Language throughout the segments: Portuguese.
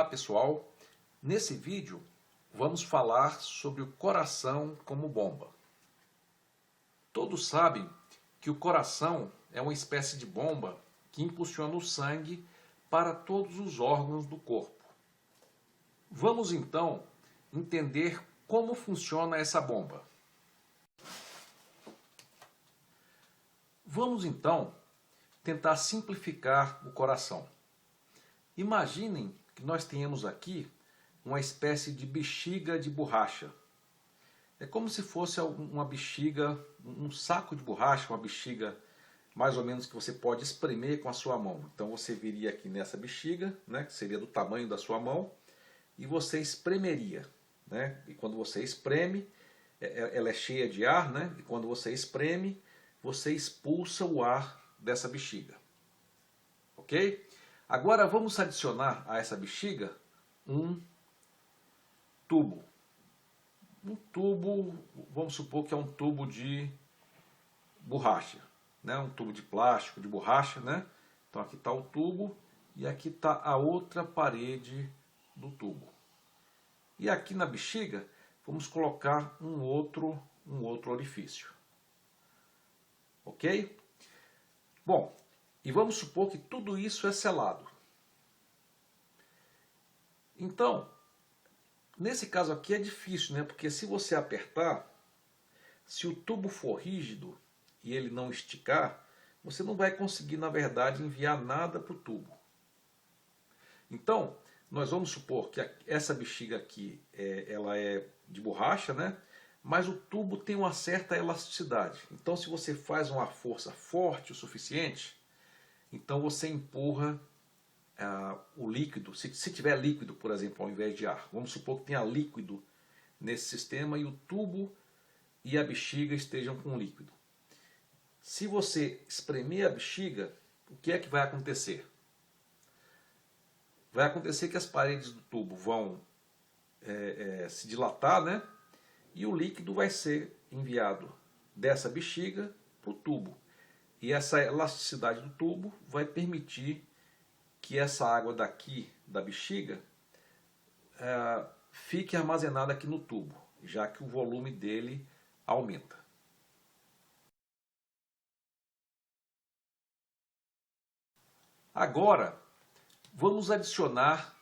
Olá pessoal, nesse vídeo vamos falar sobre o coração como bomba. Todos sabem que o coração é uma espécie de bomba que impulsiona o sangue para todos os órgãos do corpo. Vamos então entender como funciona essa bomba. Vamos então tentar simplificar o coração. Imaginem que nós tenhamos aqui uma espécie de bexiga de borracha. É como se fosse uma bexiga, um saco de borracha, uma bexiga mais ou menos que você pode espremer com a sua mão. Então você viria aqui nessa bexiga, né, que seria do tamanho da sua mão, e você espremeria, né? E quando você espreme, ela é cheia de ar, né? E quando você espreme, você expulsa o ar dessa bexiga. Ok? Agora vamos adicionar a essa bexiga um tubo. Um tubo, vamos supor que é um tubo de borracha, né? Um tubo de plástico, de borracha, né? Então aqui está o tubo e aqui está a outra parede do tubo. E aqui na bexiga vamos colocar um outro orifício. Ok? Bom, e vamos supor que tudo isso é selado. Então, nesse caso aqui é difícil, né? Porque se você apertar, se o tubo for rígido e ele não esticar, você não vai conseguir, na verdade, enviar nada para o tubo. Então, nós vamos supor que essa bexiga aqui, ela é de borracha, né? Mas o tubo tem uma certa elasticidade. Então, se você faz uma força forte o suficiente, então você empurra o líquido, se tiver líquido, por exemplo, ao invés de ar. Vamos supor que tenha líquido nesse sistema e o tubo e a bexiga estejam com líquido. Se você espremer a bexiga, o que é que vai acontecer? Vai acontecer que as paredes do tubo vão se dilatar, né? E o líquido vai ser enviado dessa bexiga para o tubo. E essa elasticidade do tubo vai permitir que essa água daqui da bexiga fique armazenada aqui no tubo, já que o volume dele aumenta. Agora, vamos adicionar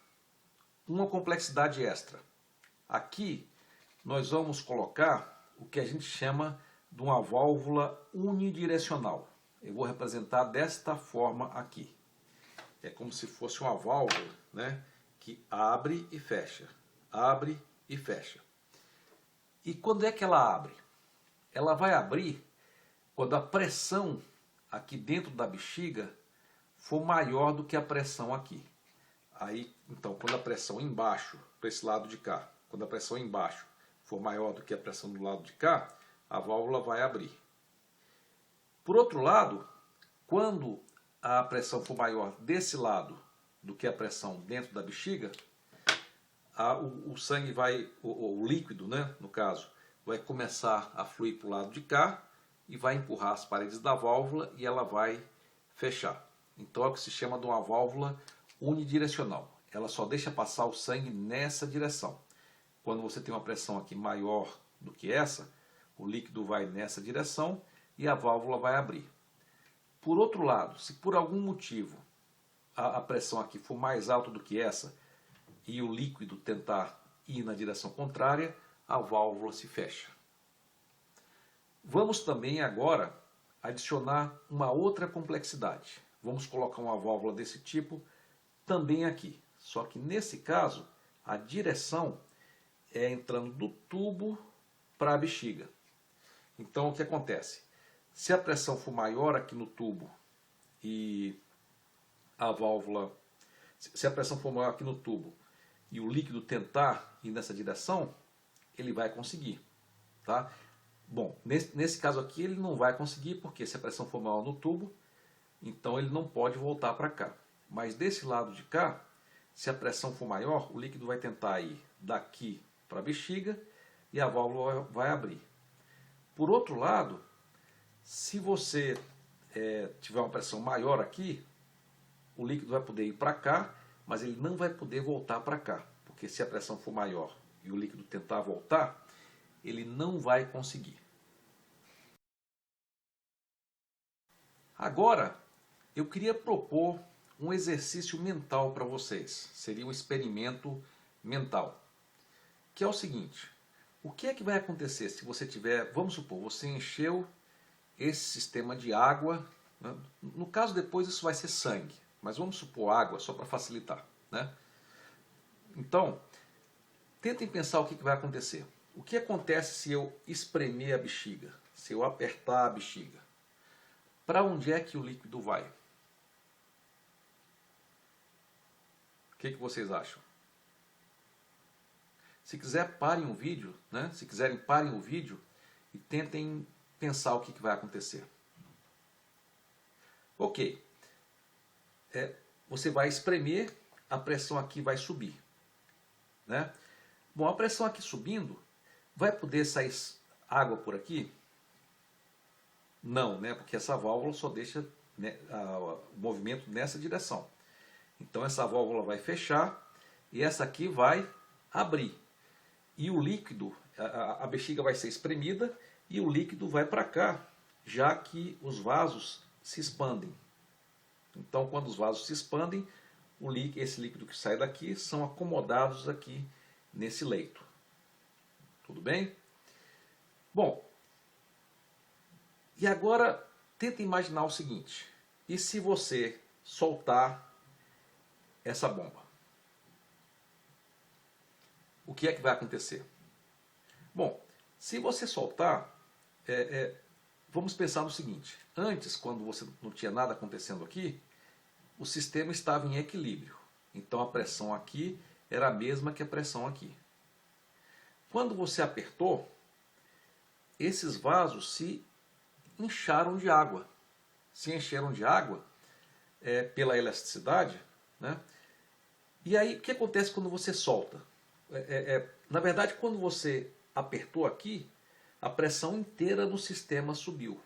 uma complexidade extra. Aqui, nós vamos colocar o que a gente chama de uma válvula unidirecional. Eu vou representar desta forma aqui. É como se fosse uma válvula, né, que abre e fecha, abre e fecha. E quando é que ela abre? Ela vai abrir quando a pressão aqui dentro da bexiga for maior do que a pressão aqui. Aí, então, quando a pressão embaixo, para esse lado de cá, quando a pressão embaixo for maior do que a pressão do lado de cá, a válvula vai abrir. Por outro lado, quando a pressão for maior desse lado do que a pressão dentro da bexiga, o sangue vai, o líquido, né, no caso, vai começar a fluir para o lado de cá e vai empurrar as paredes da válvula e ela vai fechar. Então é o que se chama de uma válvula unidirecional. Ela só deixa passar o sangue nessa direção. Quando você tem uma pressão aqui maior do que essa, o líquido vai nessa direção e a válvula vai abrir. Por outro lado, se por algum motivo a pressão aqui for mais alta do que essa e o líquido tentar ir na direção contrária, a válvula se fecha. Vamos também agora adicionar uma outra complexidade. Vamos colocar uma válvula desse tipo também aqui. Só que nesse caso, a direção é entrando do tubo para a bexiga. Então o que acontece? Se a pressão for maior aqui no tubo e a válvula, se a pressão for maior aqui no tubo e o líquido tentar ir nessa direção, ele vai conseguir, tá? Bom, nesse caso aqui ele não vai conseguir, porque se a pressão for maior no tubo, então ele não pode voltar para cá. Mas desse lado de cá, se a pressão for maior, o líquido vai tentar ir daqui para a bexiga e a válvula vai abrir. Por outro lado, se você tiver uma pressão maior aqui, o líquido vai poder ir para cá mas ele não vai poder voltar para cá, porque se a pressão for maior e o líquido tentar voltar, ele não vai conseguir. Agora, eu queria propor um exercício mental para vocês. Seria um experimento mental. Que é o seguinte: o que é que vai acontecer se você tiver, vamos supor, você encheu esse sistema de água, né? No caso depois isso vai ser sangue, mas vamos supor água só para facilitar, né? Então, tentem pensar o que vai acontecer. O que acontece se eu espremer a bexiga, se eu apertar a bexiga? Para onde é que o líquido vai? O que vocês acham? Se quiser, parem o vídeo, né? Se quiserem, parem o vídeo e tentem pensar o que vai acontecer. Ok. Você vai espremer, a pressão aqui vai subir, né? Bom, a pressão aqui subindo, vai poder sair água por aqui? Não, né? Porque essa válvula só deixa, né, o movimento nessa direção. Então essa válvula vai fechar e essa aqui vai abrir. E o líquido, a bexiga vai ser espremida e o líquido vai para cá, já que os vasos se expandem. Então quando os vasos se expandem, esse líquido que sai daqui são acomodados aqui nesse leito. Tudo bem? Bom, e agora tenta imaginar o seguinte: e se você soltar essa bomba? O que é que vai acontecer? Bom, se você soltar, vamos pensar no seguinte: antes, quando você não tinha nada acontecendo aqui, o sistema estava em equilíbrio. Então a pressão aqui era a mesma que a pressão aqui. Quando você apertou, esses vasos se incharam de água. Se encheram de água pela elasticidade, né? E aí, o que acontece quando você solta? Na verdade, quando você apertou aqui, a pressão inteira no sistema subiu.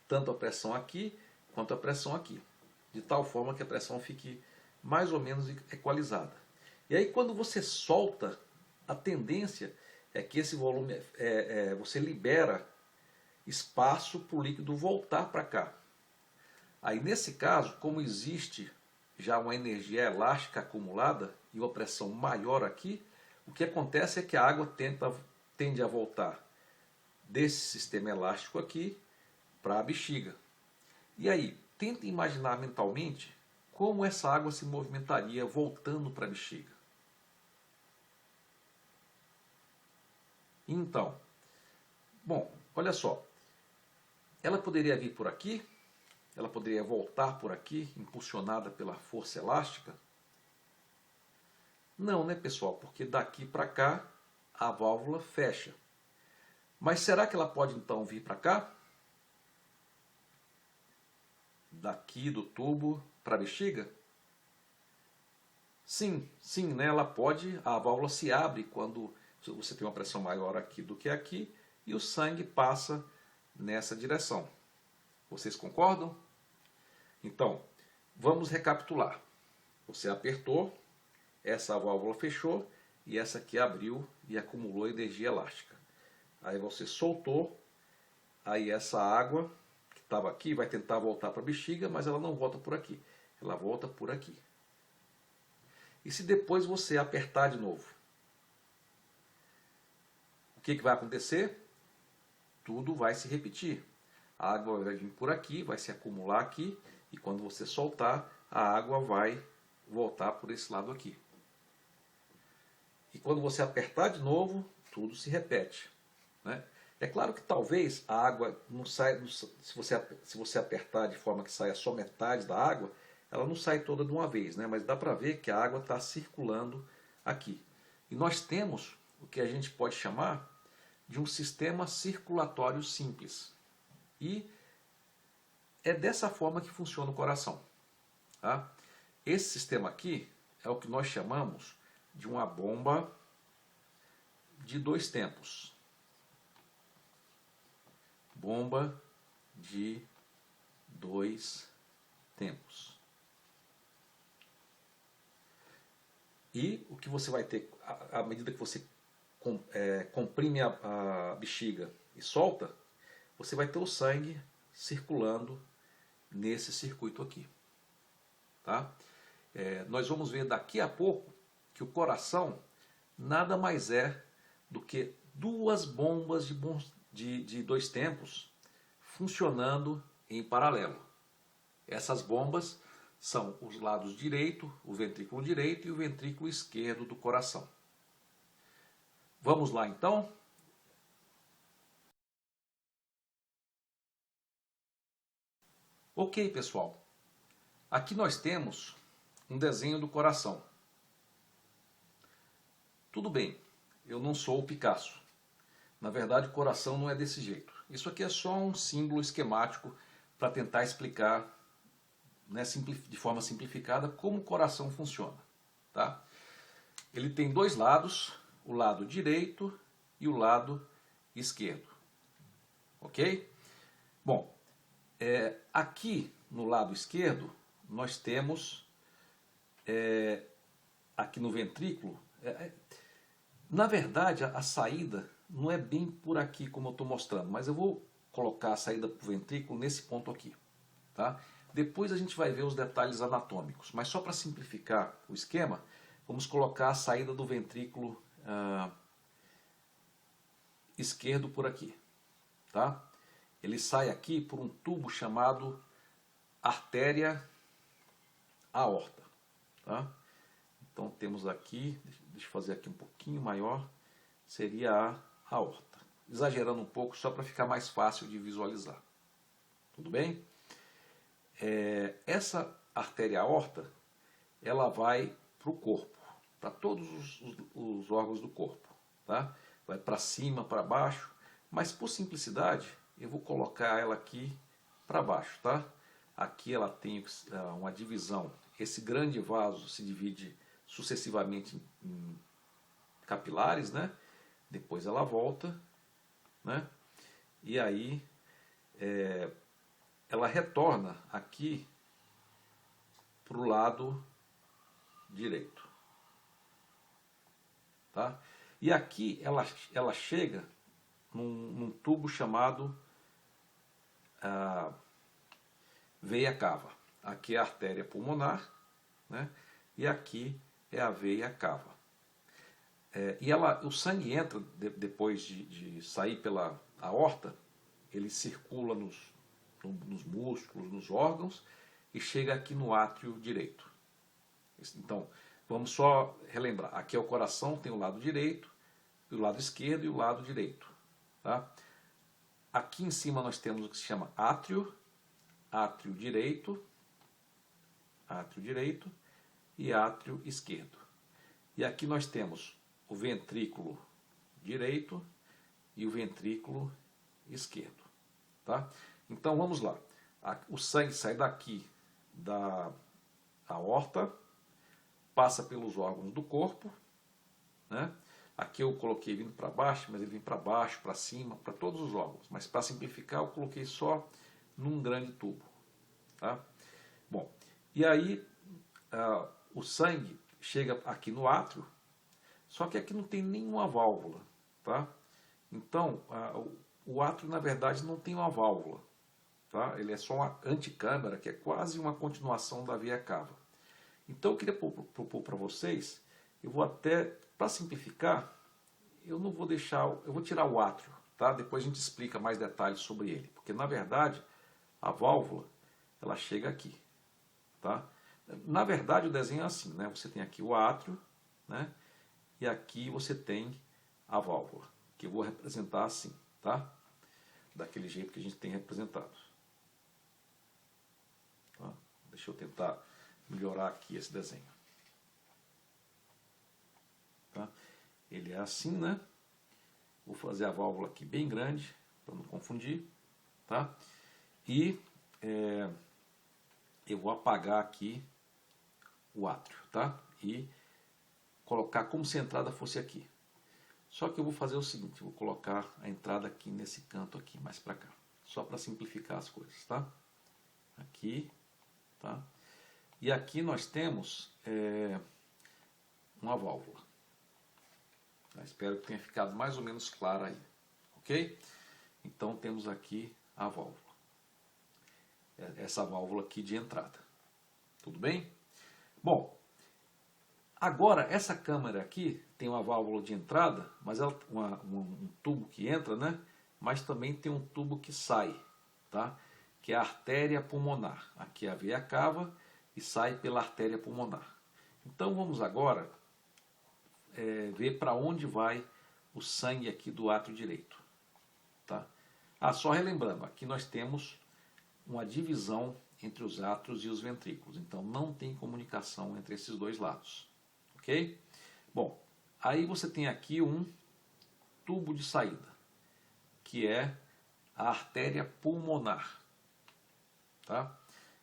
Tanto a pressão aqui, quanto a pressão aqui. De tal forma que a pressão fique mais ou menos equalizada. E aí, quando você solta, a tendência é que esse volume, você libera espaço para o líquido voltar para cá. Aí, nesse caso, como existe já uma energia elástica acumulada e uma pressão maior aqui, o que acontece é que a água tende a voltar desse sistema elástico aqui para a bexiga. E aí, tenta imaginar mentalmente como essa água se movimentaria voltando para a bexiga. Então, bom, olha só, ela poderia vir por aqui, ela poderia voltar por aqui, impulsionada pela força elástica? Não, né, pessoal? Porque daqui para cá a válvula fecha. Mas será que ela pode então vir para cá? Daqui do tubo para a bexiga? Sim, sim, né? Ela pode, a válvula se abre quando você tem uma pressão maior aqui do que aqui e o sangue passa nessa direção. Vocês concordam? Então, vamos recapitular. Você apertou, essa válvula fechou e essa aqui abriu e acumulou energia elástica. Aí você soltou, aí essa água que estava aqui vai tentar voltar para a bexiga, mas ela não volta por aqui, ela volta por aqui. E se depois você apertar de novo? O que vai acontecer? Tudo vai se repetir. A água vai vir por aqui, vai se acumular aqui, e quando você soltar, a água vai voltar por esse lado aqui. E quando você apertar de novo, tudo se repete, né? É claro que talvez a água não saia, se você apertar de forma que saia só metade da água, ela não sai toda de uma vez, né? Mas dá para ver que a água está circulando aqui. E nós temos o que a gente pode chamar de um sistema circulatório simples. E é dessa forma que funciona o coração. Tá? Esse sistema aqui é o que nós chamamos de uma bomba de dois tempos. Bomba de dois tempos. E o que você vai ter, à medida que você comprime a bexiga e solta, você vai ter o sangue circulando nesse circuito aqui. Tá? Nós vamos ver daqui a pouco que o coração nada mais é do que duas bombas de dois tempos funcionando em paralelo. Essas bombas são os lados direito, o ventrículo direito e o ventrículo esquerdo do coração. Vamos lá então? Ok, pessoal. Aqui nós temos um desenho do coração. Tudo bem, eu não sou o Picasso. Na verdade, o coração não é desse jeito. Isso aqui é só um símbolo esquemático para tentar explicar, né, de forma simplificada, como o coração funciona. Tá? Ele tem dois lados, o lado direito e o lado esquerdo. Ok? Bom, aqui no lado esquerdo, nós temos, aqui no ventrículo, na verdade a saída não é bem por aqui como eu estou mostrando, mas eu vou colocar a saída para o ventrículo nesse ponto aqui. Tá? Depois a gente vai ver os detalhes anatômicos, mas só para simplificar o esquema, vamos colocar a saída do ventrículo esquerdo por aqui. Tá? Ele sai aqui por um tubo chamado artéria aorta. Tá? Então temos aqui, deixa eu fazer aqui um pouquinho maior, seria a aorta. Exagerando um pouco só para ficar mais fácil de visualizar. Tudo bem? Essa artéria aorta, ela vai para o corpo, para todos os órgãos do corpo. Tá? Vai para cima, para baixo, mas por simplicidade eu vou colocar ela aqui para baixo. Tá? Aqui ela tem uma divisão, esse grande vaso se divide sucessivamente em capilares, né? Depois ela volta, né? E aí ela retorna aqui para o lado direito. Tá? E aqui ela chega num tubo chamado veia cava. Aqui é a artéria pulmonar, né? E aqui é a veia cava. E o sangue entra, depois de sair pela aorta, ele circula nos músculos, nos órgãos, e chega aqui no átrio direito. Então, vamos só relembrar. Aqui é o coração, tem o lado direito, o lado esquerdo e o lado direito. Tá? Aqui em cima nós temos o que se chama átrio direito e átrio esquerdo. E aqui nós temos o ventrículo direito e o ventrículo esquerdo. Tá? Então vamos lá. O sangue sai daqui da aorta, passa pelos órgãos do corpo, né? Aqui eu coloquei vindo para baixo, mas ele vem para baixo, para cima, para todos os órgãos. Mas para simplificar eu coloquei só num grande tubo. Tá? Bom, e aí o sangue chega aqui no átrio, só que aqui não tem nenhuma válvula. Tá? Então o átrio na verdade não tem uma válvula. Tá? Ele é só uma anticâmara, que é quase uma continuação da veia cava. Então eu queria propor para vocês, eu vou até, para simplificar, eu não vou deixar, eu vou tirar o átrio, tá? Depois a gente explica mais detalhes sobre ele, porque na verdade a válvula, ela chega aqui, tá? Na verdade o desenho é assim, né? Você tem aqui o átrio, né? E aqui você tem a válvula, que eu vou representar assim, tá? Daquele jeito que a gente tem representado. Tá? Deixa eu tentar melhorar aqui esse desenho. Tá? Ele é assim, né? Vou fazer a válvula aqui bem grande, para não confundir. Tá? E eu vou apagar aqui o átrio. Tá? E colocar como se a entrada fosse aqui. Só que eu vou fazer o seguinte, eu vou colocar a entrada aqui nesse canto aqui, mais para cá. Só para simplificar as coisas. Tá? Aqui. Tá? E aqui nós temos uma válvula. Espero que tenha ficado mais ou menos claro aí, ok? Então temos aqui a válvula, essa válvula aqui de entrada, tudo bem? Bom, agora essa câmara aqui tem uma válvula de entrada, mas ela um tubo que entra, né? Mas também tem um tubo que sai, tá? Que é a artéria pulmonar. Aqui a veia cava e sai pela artéria pulmonar. Então vamos agora ver para onde vai o sangue aqui do átrio direito, tá? Só relembrando, aqui nós temos uma divisão entre os átrios e os ventrículos, então não tem comunicação entre esses dois lados, ok? Bom, aí você tem aqui um tubo de saída, que é a artéria pulmonar, tá?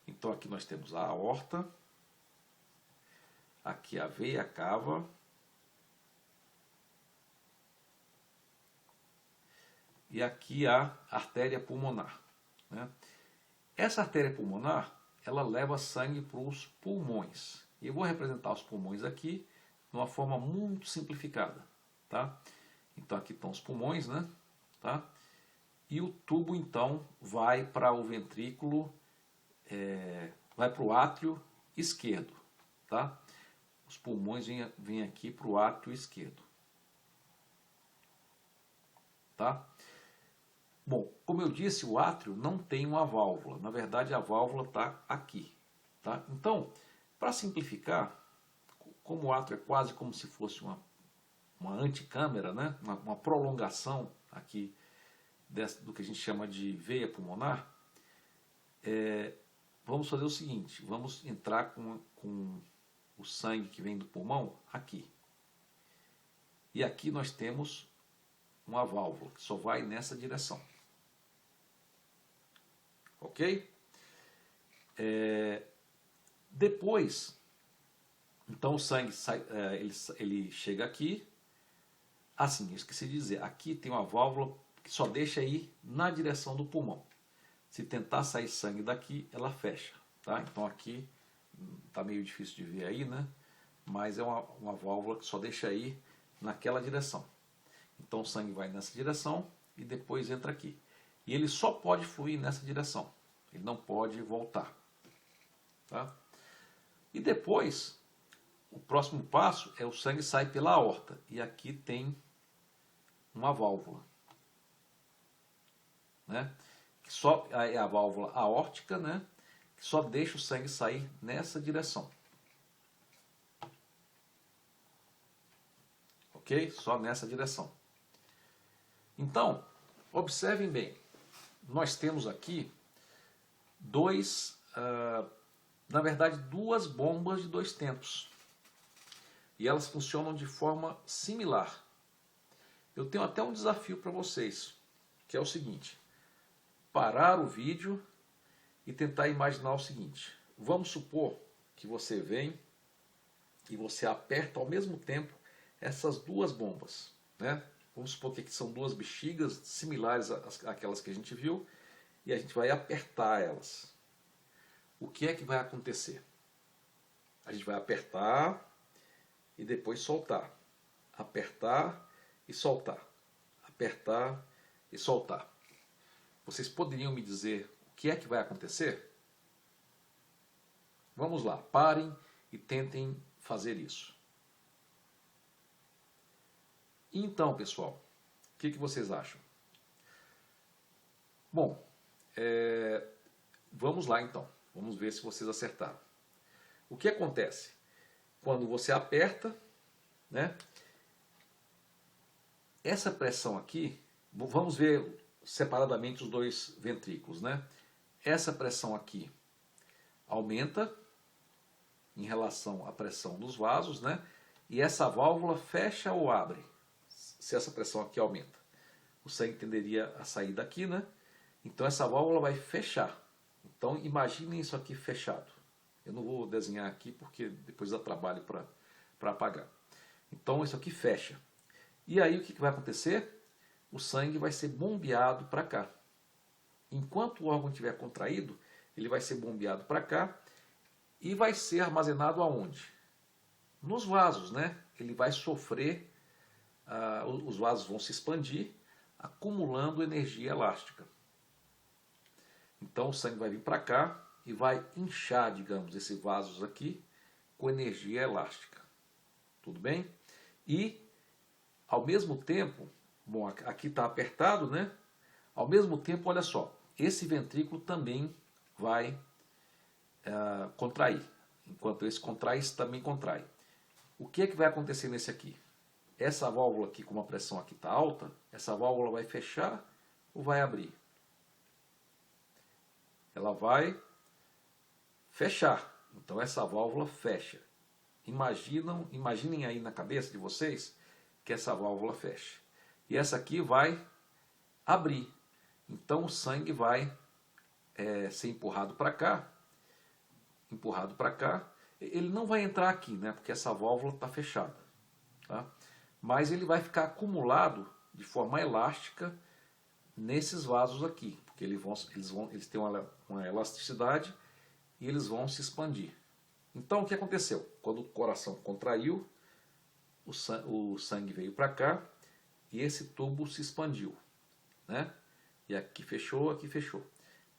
Então aqui nós temos a aorta, aqui a veia cava, e aqui a artéria pulmonar, né? Essa artéria pulmonar, ela leva sangue para os pulmões. E eu vou representar os pulmões aqui de uma forma muito simplificada, tá? Então aqui estão os pulmões, né? Tá? E o tubo então vai para o ventrículo, vai para o átrio esquerdo, tá? Os pulmões vêm aqui para o átrio esquerdo, tá? Bom, como eu disse, o átrio não tem uma válvula. Na verdade, a válvula está aqui, tá? Então, para simplificar, como o átrio é quase como se fosse uma anticâmara, né? Uma prolongação aqui do que a gente chama de veia pulmonar, vamos fazer o seguinte, vamos entrar com o sangue que vem do pulmão aqui. E aqui nós temos uma válvula que só vai nessa direção. Ok? Depois, então o sangue sai, ele chega aqui. Assim, eu esqueci de dizer, aqui tem uma válvula que só deixa ir na direção do pulmão. Se tentar sair sangue daqui, ela fecha, tá? Então aqui está meio difícil de ver aí, né? Mas é uma válvula que só deixa ir naquela direção. Então o sangue vai nessa direção e depois entra aqui. E ele só pode fluir nessa direção. Ele não pode voltar, tá? E depois, o próximo passo é o sangue sai pela aorta. E aqui tem uma válvula, né? Que só é a válvula aórtica, né? Que só deixa o sangue sair nessa direção. Ok? Só nessa direção. Então, observem bem. Nós temos aqui na verdade, duas bombas de 2 tempos. E elas funcionam de forma similar. Eu tenho até um desafio para vocês, que é o seguinte: parar o vídeo e tentar imaginar o seguinte. Vamos supor que você vem e você aperta ao mesmo tempo essas duas bombas, né? Vamos supor que aqui são duas bexigas similares àquelas que a gente viu, e a gente vai apertar elas. O que é que vai acontecer? A gente vai apertar e depois soltar. Apertar e soltar. Apertar e soltar. Vocês poderiam me dizer o que é que vai acontecer? Vamos lá, parem e tentem fazer isso. Então, pessoal, o que vocês acham? Bom, vamos lá então. Vamos ver se vocês acertaram. O que acontece? Quando você aperta, né? Essa pressão aqui, vamos ver separadamente os dois ventrículos, né? Essa pressão aqui aumenta em relação à pressão dos vasos, né? E essa válvula fecha ou abre, se essa pressão aqui aumenta. O sangue tenderia a sair daqui, né? Então essa válvula vai fechar. Então imaginem isso aqui fechado. Eu não vou desenhar aqui porque depois dá trabalho para apagar. Então isso aqui fecha. E aí o que vai acontecer? O sangue vai ser bombeado para cá. Enquanto o órgão estiver contraído, ele vai ser bombeado para cá e vai ser armazenado aonde? Nos vasos, né? ele vai sofrer, os vasos vão se expandir, acumulando energia elástica. Então o sangue vai vir para cá e vai inchar, digamos, esses vasos aqui com energia elástica. Tudo bem? E, ao mesmo tempo, bom, aqui está apertado, né? Ao mesmo tempo, olha só, esse ventrículo também vai contrair. Enquanto esse contrai, esse também contrai. O que é que vai acontecer nesse aqui? Essa válvula aqui, como a pressão aqui está alta, essa válvula vai fechar ou vai abrir? Ela vai fechar. Então essa válvula fecha. Imaginem aí na cabeça de vocês que essa válvula fecha. E essa aqui vai abrir. Então o sangue vai ser empurrado para cá. Empurrado para cá. Ele não vai entrar aqui, né? Porque essa válvula está fechada. Tá? Mas ele vai ficar acumulado de forma elástica nesses vasos aqui. Porque eles têm uma elasticidade e eles vão se expandir. Então o que aconteceu? Quando o coração contraiu, o sangue veio para cá e esse tubo se expandiu, né? E aqui fechou, aqui fechou.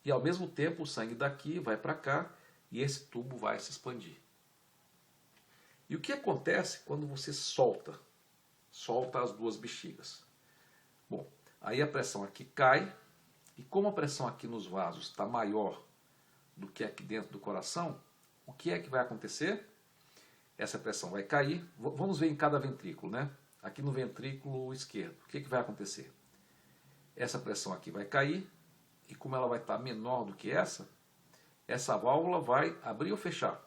E ao mesmo tempo o sangue daqui vai para cá e esse tubo vai se expandir. E o que acontece quando você solta as duas bexigas? Bom, aí a pressão aqui cai e como a pressão aqui nos vasos está maior do que aqui dentro do coração, o que é que vai acontecer? Essa pressão vai cair. Vamos ver em cada ventrículo, né? Aqui no ventrículo esquerdo, o que é que vai acontecer? Essa pressão aqui vai cair e como ela vai estar menor do que essa válvula vai abrir ou fechar?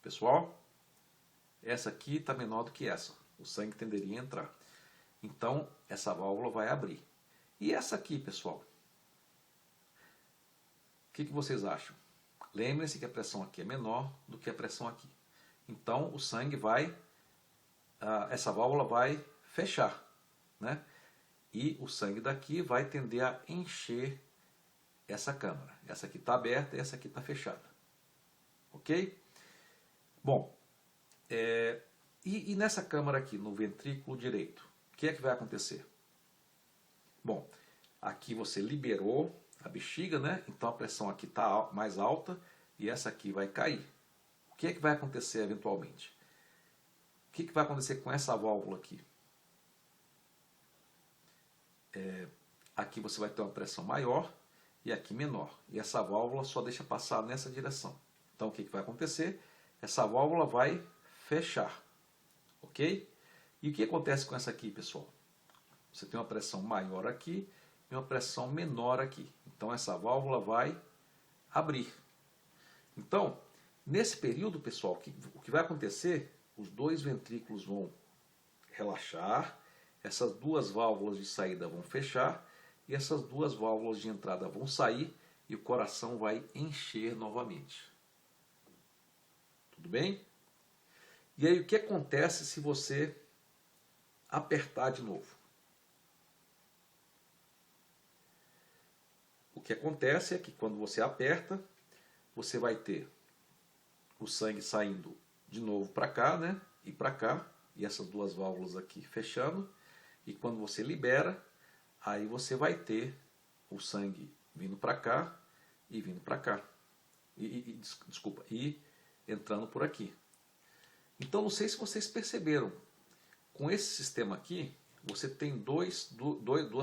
Pessoal, essa aqui está menor do que essa. O sangue tenderia a entrar. Então, essa válvula vai abrir. E essa aqui, pessoal? O que vocês acham? Lembrem-se que a pressão aqui é menor do que a pressão aqui. Então, o sangue vai, essa válvula vai fechar, né? E o sangue daqui vai tender a encher essa câmara. Essa aqui está aberta e essa aqui está fechada. Ok? Bom, e nessa câmara aqui, no ventrículo direito, o que é que vai acontecer? Bom, aqui você liberou a bexiga, né? Então a pressão aqui está mais alta e essa aqui vai cair. O que é que vai acontecer eventualmente? O que vai acontecer com essa válvula aqui? Aqui você vai ter uma pressão maior e aqui menor. E essa válvula só deixa passar nessa direção. Então o que vai acontecer? Essa válvula vai fechar. Ok? E o que acontece com essa aqui, pessoal? Você tem uma pressão maior aqui e uma pressão menor aqui. Então essa válvula vai abrir. Então, nesse período, pessoal, o que vai acontecer? Os dois ventrículos vão relaxar, essas duas válvulas de saída vão fechar e essas duas válvulas de entrada vão sair e o coração vai encher novamente. Tudo bem? E aí o que acontece se você apertar de novo? O que acontece é que quando você aperta, você vai ter o sangue saindo de novo para cá, né? E para cá, e essas duas válvulas aqui fechando. E quando você libera, aí você vai ter o sangue vindo para cá e vindo para cá. E entrando por aqui. Então, não sei se vocês perceberam, com esse sistema aqui, você tem duas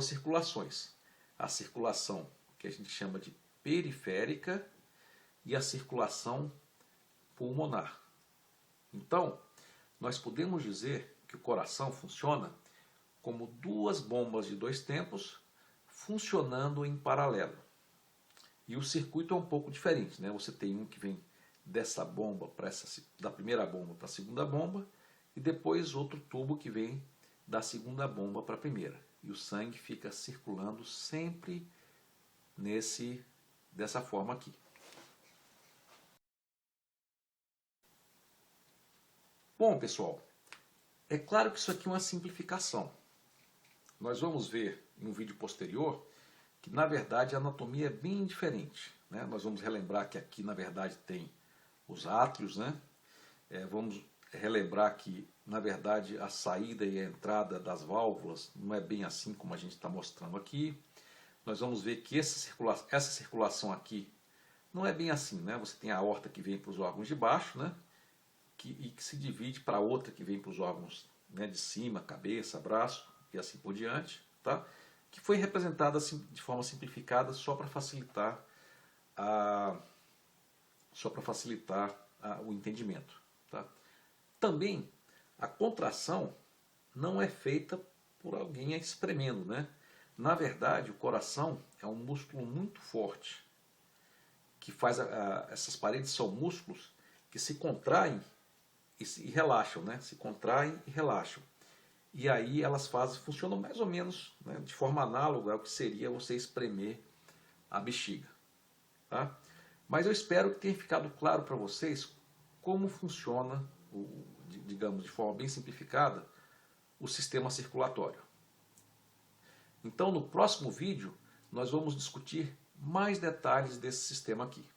circulações. A circulação que a gente chama de periférica e a circulação pulmonar. Então, nós podemos dizer que o coração funciona como duas bombas de dois tempos funcionando em paralelo. E o circuito é um pouco diferente, né? Você tem um que vem dessa bomba da primeira bomba para a segunda bomba e depois outro tubo que vem da segunda bomba para a primeira. E o sangue fica circulando sempre dessa forma aqui. Bom, pessoal, é claro que isso aqui é uma simplificação. Nós vamos ver em um vídeo posterior que, na verdade, a anatomia é bem diferente, né? Nós vamos relembrar que aqui, na verdade, tem os átrios, né? relembrar que, na verdade, a saída e a entrada das válvulas não é bem assim como a gente está mostrando aqui. Nós vamos ver que essa circulação aqui não é bem assim, né? Você tem a aorta que vem para os órgãos de baixo, né? E que se divide para outra que vem para os órgãos, né, de cima, cabeça, braço e assim por diante, tá? Que foi representada assim, de forma simplificada só para facilitar o entendimento, tá? Também a contração não é feita por alguém espremendo, né? Na verdade, o coração é um músculo muito forte, que faz essas paredes são músculos que se contraem e relaxam, né? Se contraem e relaxam. E aí elas funcionam mais ou menos, né, de forma análoga ao que seria você espremer a bexiga. Tá? Mas eu espero que tenha ficado claro para vocês como funciona, digamos de forma bem simplificada, o sistema circulatório. Então no próximo vídeo nós vamos discutir mais detalhes desse sistema aqui.